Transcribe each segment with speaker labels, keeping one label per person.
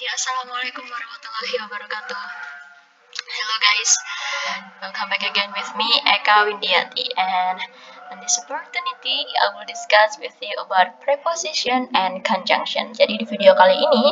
Speaker 1: Assalamualaikum warahmatullahi wabarakatuh. Hello guys, welcome back again with me, Eka Windiati, and in this opportunity I will discuss with you about preposition and conjunction. Jadi di video kali ini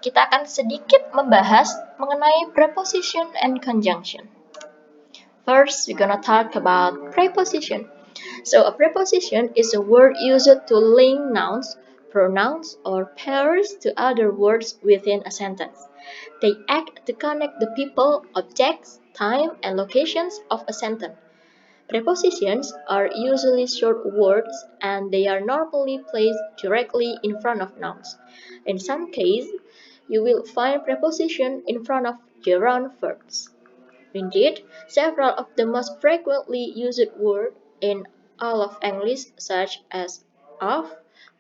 Speaker 1: kita akan sedikit membahas mengenai preposition and conjunction. First, we're gonna talk about preposition. So a preposition is a word used to link nouns, pronouns, or pairs to other words within a sentence. They act to connect the people, objects, time, and locations of a sentence. Prepositions are usually short words and they are normally placed directly in front of nouns. In some cases, you will find preposition in front of gerund verbs. Indeed, several of the most frequently used words in all of English, such as of,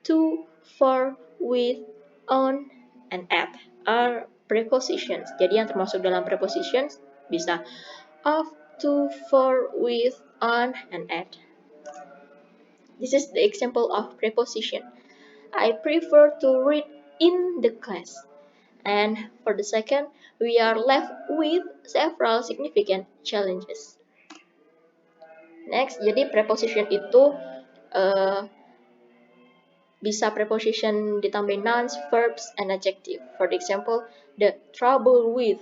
Speaker 1: to, for, with, on, and at, are prepositions. Jadi yang termasuk dalam prepositions bisa of, to, for, with, on, and at. This is the example of preposition. I prefer to read in the class. And for the second, we are left with several significant challenges. Next, jadi preposition itu bisa preposition ditambahin nouns, verbs, and adjective. For the example, the trouble with,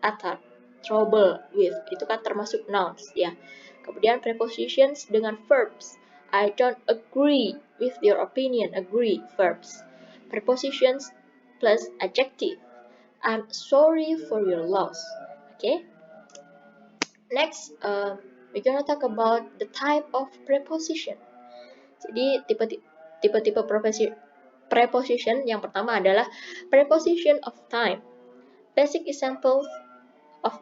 Speaker 1: atau trouble with, itu kan termasuk nouns ya. Kemudian prepositions dengan verbs. I don't agree with your opinion, agree, verbs. Prepositions plus adjective. I'm sorry for your loss. Okay. Next, we're gonna talk about the type of preposition. Jadi tipe-tipe preposition yang pertama adalah preposition of time. Basic examples of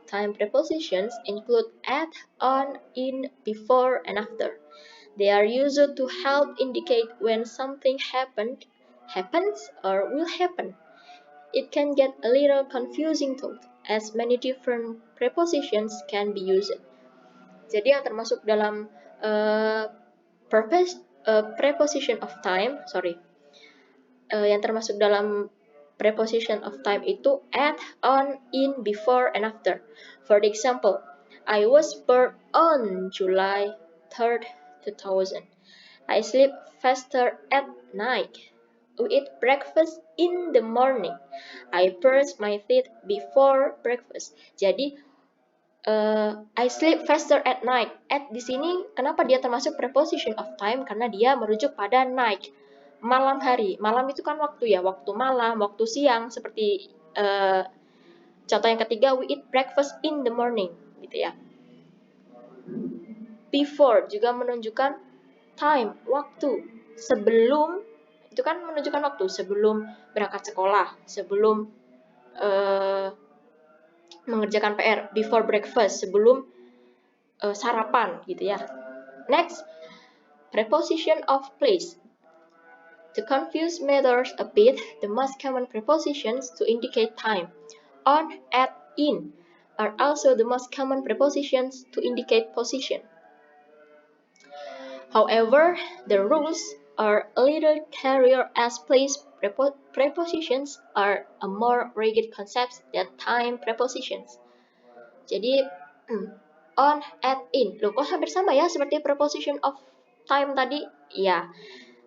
Speaker 1: time prepositions include at, on, in, before, and after. They are used to help indicate when something happens, or will happen. It can get a little confusing though, as many different prepositions can be used. Jadi yang termasuk dalam preposition of time, yang termasuk dalam preposition of time itu at, on, in, before, and after. For the example, I was born on July 3rd, 2000. I sleep faster at night. We eat breakfast in the morning. I brush my teeth before breakfast. Jadi, I sleep faster at night. At di sini, kenapa dia termasuk preposition of time? Karena dia merujuk pada night, malam hari. Malam itu kan waktu ya, waktu malam, waktu siang. Seperti contoh yang ketiga, we eat breakfast in the morning, gitu ya. Before juga menunjukkan time, waktu. Sebelum, itu kan menunjukkan waktu. Sebelum berangkat sekolah, sebelum mengerjakan PR, before breakfast, sebelum sarapan gitu ya. Next, preposition of place. To confuse matters a bit, the most common prepositions to indicate time, on, at, in, are also the most common prepositions to indicate position. However, the rules are a little clearer as place prepositions are a more rigid concept than time prepositions. Jadi, on, at, in. Loh, kok hampir sama ya seperti preposition of time tadi? Ya,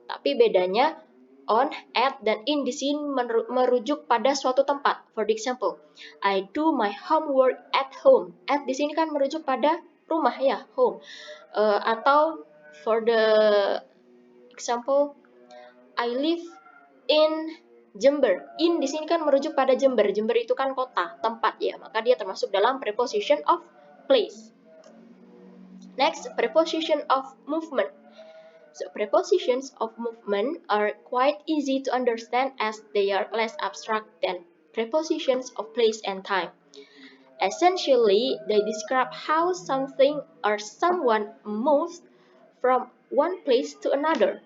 Speaker 1: tapi bedanya on, at, dan in di sini merujuk pada suatu tempat. For example, I do my homework at home. At di sini kan merujuk pada rumah ya, home. Atau for the example, I live in Jember. In di sini kan merujuk pada Jember. Jember itu kan kota, tempat ya. Maka dia termasuk dalam preposition of place. Next, preposition of movement. So, prepositions of movement are quite easy to understand as they are less abstract than prepositions of place and time. Essentially, they describe how something or someone moves from one place to another.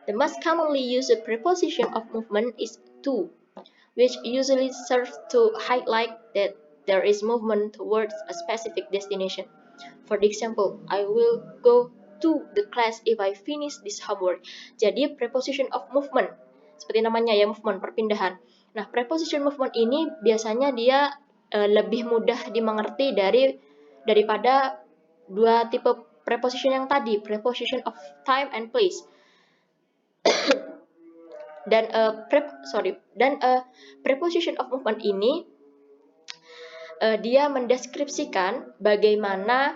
Speaker 1: The most commonly used preposition of movement is to, which usually serves to highlight that there is movement towards a specific destination. For example, I will go to the class if I finish this homework. Jadi preposition of movement, seperti namanya ya, movement, perpindahan. Nah, preposition movement ini biasanya dia lebih mudah dimengerti daripada dua tipe preposition yang tadi, preposition of time and place. Dan preposition of movement ini dia mendeskripsikan bagaimana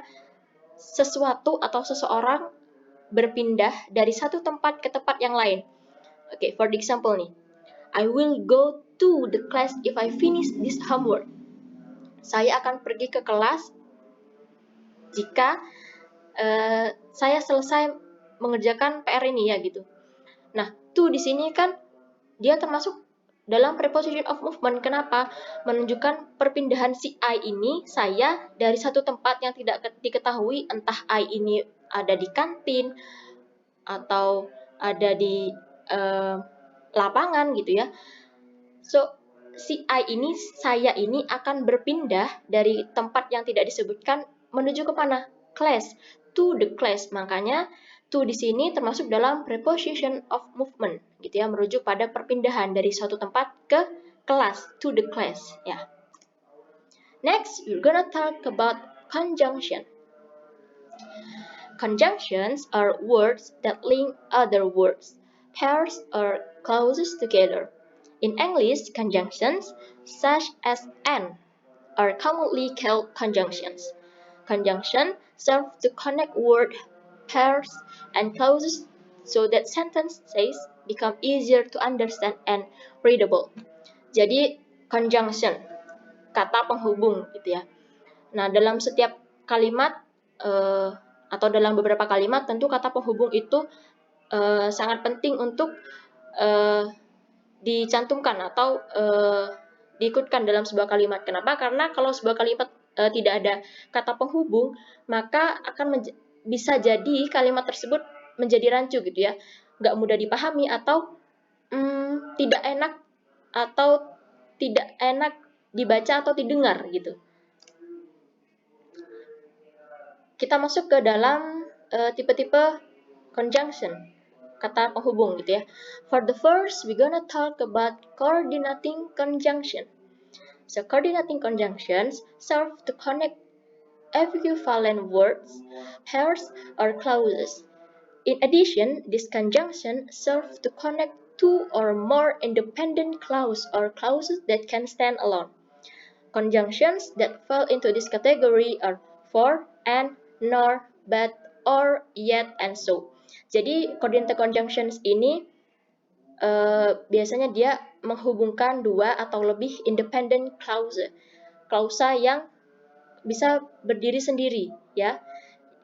Speaker 1: sesuatu atau seseorang berpindah dari satu tempat ke tempat yang lain. Okay, for the example nih, I will go to the class if I finish this homework. Saya akan pergi ke kelas jika saya selesai mengerjakan PR ini ya gitu. Nah, to di sini kan dia termasuk dalam preposition of movement. Kenapa? Menunjukkan perpindahan si I ini, saya dari satu tempat yang tidak diketahui, entah I ini ada di kantin atau ada di lapangan gitu ya. So, si I ini, saya ini akan berpindah dari tempat yang tidak disebutkan menuju ke mana? Class, to the class. Makanya to di sini termasuk dalam preposition of movement, gitu ya, merujuk pada perpindahan dari suatu tempat ke kelas, to the class, ya. Next, we're gonna talk about conjunction. Conjunctions are words that link other words, pairs, or clauses together. In English, conjunctions, such as and, are commonly called conjunctions. Conjunctions serve to connect word, pairs, and clauses so that sentences become easier to understand and readable. Jadi, conjunction, kata penghubung gitu ya. Nah, dalam setiap kalimat atau dalam beberapa kalimat, tentu kata penghubung itu sangat penting untuk dicantumkan atau diikutkan dalam sebuah kalimat. Kenapa? Karena kalau sebuah kalimat tidak ada kata penghubung, maka akan bisa jadi kalimat tersebut menjadi rancu gitu ya, nggak mudah dipahami atau tidak enak dibaca atau didengar gitu. Kita masuk ke dalam tipe-tipe conjunction, kata penghubung gitu ya. For the first, we're gonna talk about coordinating conjunction. So, coordinating conjunctions serve to connect equivalent words, pairs, or clauses. In addition, this conjunction serves to connect two or more independent clauses or clauses that can stand alone. Conjunctions that fall into this category are for, and, nor, but, or, yet, and so. Jadi, coordinating conjunctions ini biasanya dia menghubungkan dua atau lebih independent klausa yang bisa berdiri sendiri ya.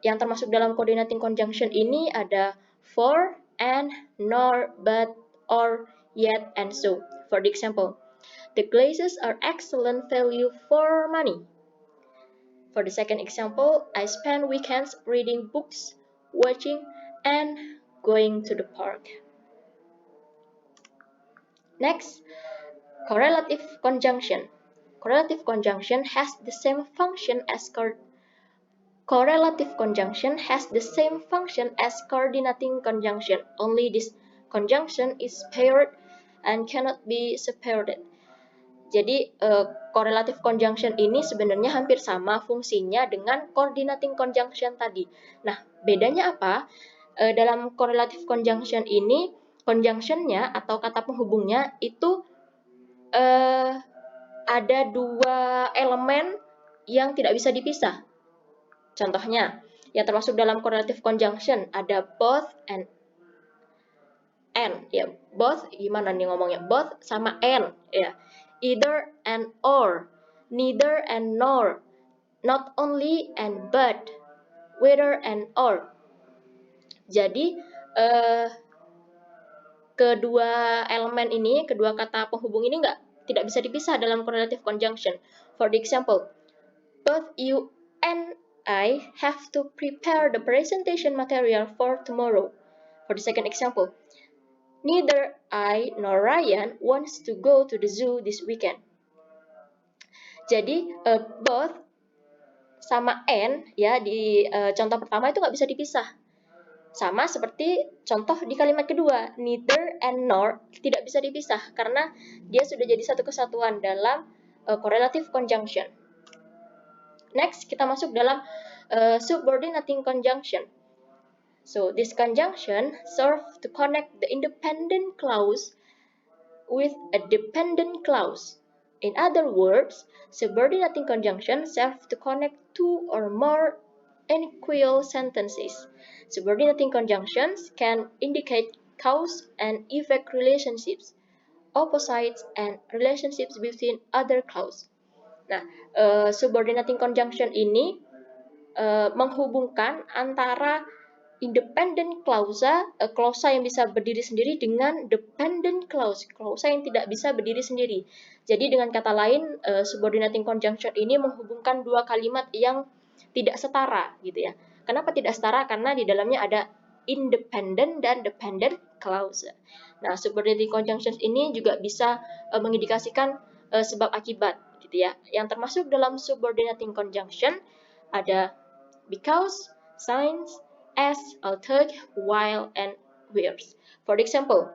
Speaker 1: Yang termasuk dalam coordinating conjunction ini ada for, and, nor, but, or, yet, and so. For the example, the glasses are excellent value for money. For the second example, I spend weekends reading books, watching, and going to the park. Next, correlative conjunction. Correlative conjunction has the same function as coordinating conjunction. Only this conjunction is paired and cannot be separated. Jadi, correlative conjunction ini sebenarnya hampir sama fungsinya dengan coordinating conjunction tadi. Nah, bedanya apa? Dalam correlative conjunction ini, conjunction-nya atau kata penghubungnya itu ada dua elemen yang tidak bisa dipisah. Contohnya, yang termasuk dalam correlative conjunction ada both and. Ya, both gimana nih ngomongnya? Both sama and ya. Either and or, neither and nor, not only and but, whether and or. Jadi kedua elemen ini, kedua kata penghubung ini tidak bisa dipisah dalam correlative conjunction. For the example, both you and I have to prepare the presentation material for tomorrow. For the second example, neither I nor Ryan wants to go to the zoo this weekend. Jadi both sama and ya di contoh pertama itu nggak bisa dipisah. Sama seperti contoh di kalimat kedua, neither and nor tidak bisa dipisah karena dia sudah jadi satu kesatuan dalam correlative conjunction. Next, kita masuk dalam subordinating conjunction. So, this conjunction serves to connect the independent clause with a dependent clause. In other words, subordinating conjunction serves to connect two or more unequal sentences. Subordinating conjunctions can indicate cause and effect relationships, opposites, and relationships between other clauses. Nah, subordinating conjunction ini menghubungkan antara independent clausa, klausa yang bisa berdiri sendiri dengan dependent clause, klausa yang tidak bisa berdiri sendiri. Jadi dengan kata lain, subordinating conjunction ini menghubungkan dua kalimat yang tidak setara, gitu ya. Kenapa tidak setara? Karena di dalamnya ada independent dan dependent clause. Nah, subordinating conjunctions ini juga bisa mengindikasikan sebab akibat, gitu ya. Yang termasuk dalam subordinating conjunction ada because, since, as, although, while, and whereas. For example,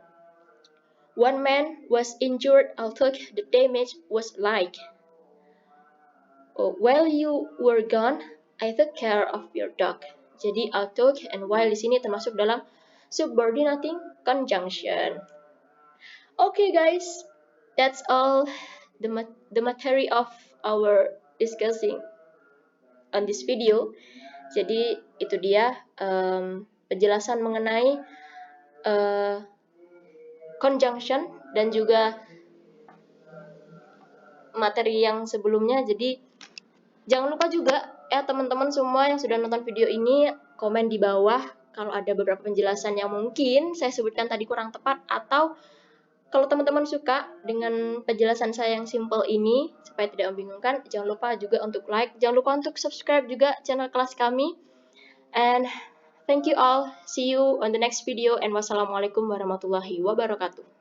Speaker 1: one man was injured although the damage was light. While you were gone, I took care of your dog. Jadi although and while di sini termasuk dalam subordinating conjunction. Okay guys, that's all the material of our discussing on this video. Jadi itu dia penjelasan mengenai conjunction dan juga materi yang sebelumnya. Jadi jangan lupa juga ya teman-teman semua yang sudah nonton video ini, komen di bawah kalau ada beberapa penjelasan yang mungkin saya sebutkan tadi kurang tepat, atau kalau teman-teman suka dengan penjelasan saya yang simple ini supaya tidak membingungkan, jangan lupa juga untuk like, jangan lupa untuk subscribe juga channel kelas kami. And thank you all. See you on the next video, and wassalamualaikum warahmatullahi wabarakatuh.